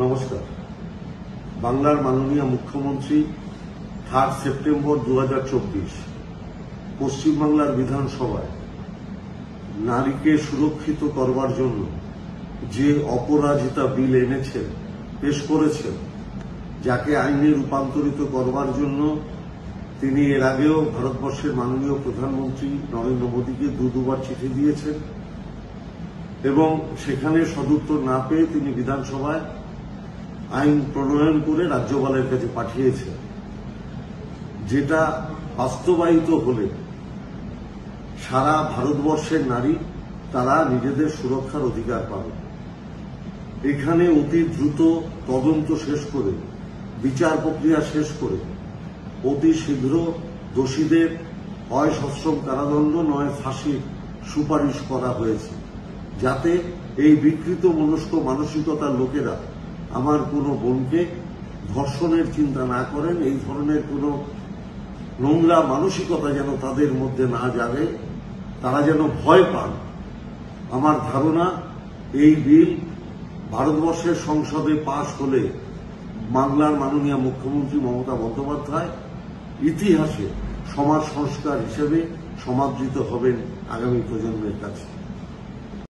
নমস্কার। বাংলার মাননীয় মুখ্যমন্ত্রী 3 সেপ্টেম্বর 2024 পশ্চিমবাংলার বিধানসভায় নারীকে সুরক্ষিত করবার জন্য যে অপরাজিতা বিল এনেছেন, পেশ করেছেন, যাকে আইনে রূপান্তরিত করবার জন্য তিনি এর আগেও ভারতবর্ষের মাননীয় প্রধানমন্ত্রী নরেন্দ্র মোদীকে দুবার চিঠি দিয়েছেন এবং সেখানে সদুত্তর না পেয়ে তিনি বিধানসভায় আইন প্রণয়ন করে রাজ্যপালের কাছে পাঠিয়েছেন, যেটা বাস্তবায়িত হলে সারা ভারতবর্ষের নারী তারা নিজেদের সুরক্ষার অধিকার পাবে। এখানে অতি দ্রুত তদন্ত শেষ করে, বিচার প্রক্রিয়া শেষ করে অতি শীঘ্র দোষীদের হয় সশ্রম কারাদণ্ড নয় ফাঁসির সুপারিশ করা হয়েছে, যাতে এই বিকৃত মনস্ক মানসিকতার লোকেরা আমার কোনো বোনকে ধর্ষণের চিন্তা না করেন, এই ধরনের কোনো নোংরা মানসিকতা যেন তাদের মধ্যে না জাগে, তারা যেন ভয় পান। আমার ধারণা এই বিল ভারতবর্ষের সংসদে পাশ হলে বাংলার মাননীয় মুখ্যমন্ত্রী মমতা বন্দ্যোপাধ্যায় ইতিহাসে সমাজ সংস্কার হিসেবে সমাদৃত হবেন আগামী প্রজন্মের কাছে।